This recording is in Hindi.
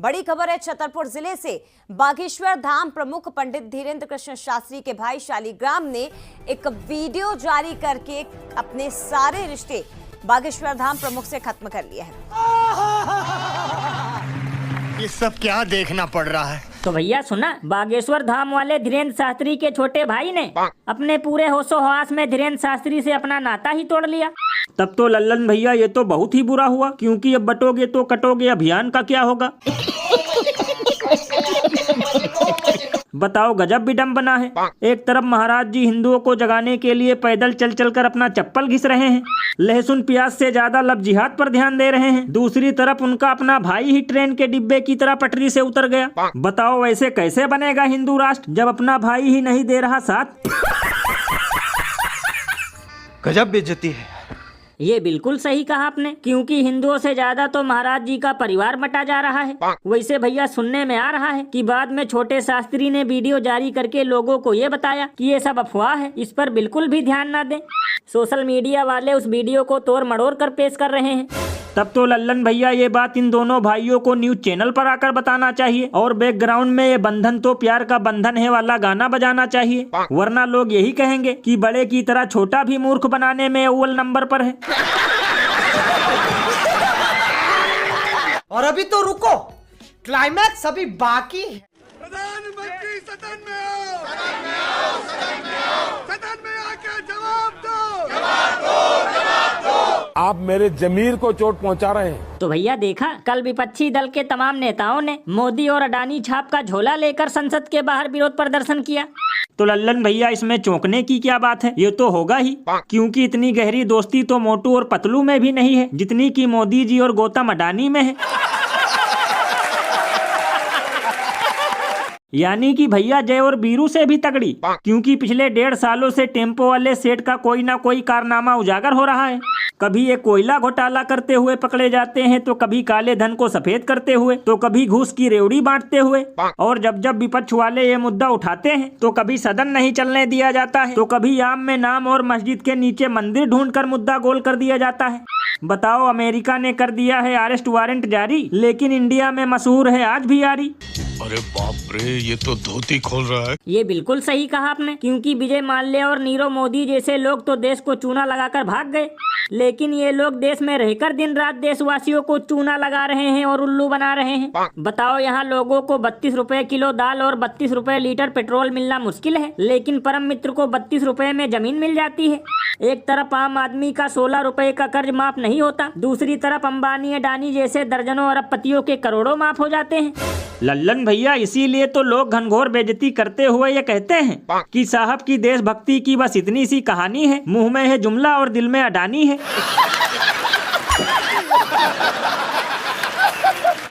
बड़ी खबर है छतरपुर जिले से। बागेश्वर धाम प्रमुख पंडित धीरेन्द्र कृष्ण शास्त्री के भाई शालिग्राम ने एक वीडियो जारी करके अपने सारे रिश्ते बागेश्वर धाम प्रमुख से खत्म कर लिए हैं। ये सब क्या देखना पड़ रहा है? तो भैया सुना, बागेश्वर धाम वाले धीरेन्द्र शास्त्री के छोटे भाई ने अपने पूरे होशो हवास में धीरेन्द्र शास्त्री से अपना नाता ही तोड़ लिया। तब तो लल्लन भैया ये तो बहुत ही बुरा हुआ, क्योंकि अब बटोगे तो कटोगे अभियान का क्या होगा? बताओ, गजब विडंबना है। एक तरफ महाराज जी हिंदुओं को जगाने के लिए पैदल चल चल कर अपना चप्पल घिस रहे हैं, लहसुन प्याज से ज्यादा लब जिहाद पर ध्यान दे रहे हैं। दूसरी तरफ उनका अपना भाई ही ट्रेन के डिब्बे की तरह पटरी से उतर गया। बताओ, ऐसे कैसे बनेगा हिंदू राष्ट्र जब अपना भाई ही नहीं दे रहा साथ? गजब बेइज्जती है। ये बिल्कुल सही कहा आपने, क्योंकि हिंदुओं से ज्यादा तो महाराज जी का परिवार बटा जा रहा है। वैसे भैया सुनने में आ रहा है कि बाद में छोटे शास्त्री ने वीडियो जारी करके लोगों को ये बताया कि ये सब अफवाह है, इस पर बिल्कुल भी ध्यान ना दें। सोशल मीडिया वाले उस वीडियो को तोड़ मड़ोड़ कर पेश कर रहे हैं। तब तो लल्लन भैया ये बात इन दोनों भाइयों को न्यूज चैनल पर आकर बताना चाहिए और बैकग्राउंड में ये बंधन तो प्यार का बंधन है वाला गाना बजाना चाहिए, वरना लोग यही कहेंगे कि बड़े की तरह छोटा भी मूर्ख बनाने में अव्वल नंबर पर है। और अभी तो रुको, क्लाइमैक्स अभी बाकी है। प्रधानमंत्री सदन में आओ, सदन में आओ, सदन में आओ, सदन में आके जवाब दो, जवाब दो, जवाब दो। आप मेरे जमीर को चोट पहुंचा रहे हैं। तो भैया देखा, कल विपक्षी दल के तमाम नेताओं ने मोदी और अडानी छाप का झोला लेकर संसद के बाहर विरोध प्रदर्शन किया। तो लल्लन भैया इसमें चौंकने की क्या बात है? ये तो होगा ही, क्योंकि इतनी गहरी दोस्ती तो मोटू और पतलू में भी नहीं है जितनी की मोदी जी और गौतम अडानी में है। यानी कि भैया जय और बीरू से भी तगड़ी, क्योंकि पिछले 1.5 सालों से टेम्पो वाले सेठ का कोई ना कोई कारनामा उजागर हो रहा है। कभी ये कोयला घोटाला करते हुए पकड़े जाते हैं, तो कभी काले धन को सफेद करते हुए, तो कभी घूस की रेवड़ी बांटते हुए, और जब जब विपक्ष वाले ये मुद्दा उठाते हैं तो कभी सदन नहीं चलने दिया जाता है, तो कभी आम में नाम और मस्जिद के नीचे मंदिर ढूंढकर मुद्दा गोल कर दिया जाता है। बताओ, अमेरिका ने कर दिया है अरेस्ट वारंट जारी, लेकिन इंडिया में मशहूर है आज भी यारी। अरे बाप रे, ये तो धोती खोल रहा है। ये बिल्कुल सही कहा आपने, क्योंकि विजय माल्या और नीरव मोदी जैसे लोग तो देश को चूना लगाकर भाग गए, लेकिन ये लोग देश में रहकर दिन रात देशवासियों को चूना लगा रहे हैं और उल्लू बना रहे हैं। बताओ, यहाँ लोगों को 32 रुपए किलो दाल और 32 रुपए लीटर पेट्रोल मिलना मुश्किल है, लेकिन परम मित्र को 32 रुपए में जमीन मिल जाती है। एक तरफ आम आदमी का 16 रुपए का कर्ज माफ नहीं होता, दूसरी तरफ अंबानी अडानी जैसे दर्जनों अरबपतियों के करोड़ों माफ हो जाते हैं। लल्लन भैया, इसीलिए तो लोग घनघोर बेइज्जती करते हुए ये कहते हैं कि साहब की देशभक्ति की बस इतनी सी कहानी है, मुंह में है जुमला और दिल में अडानी है।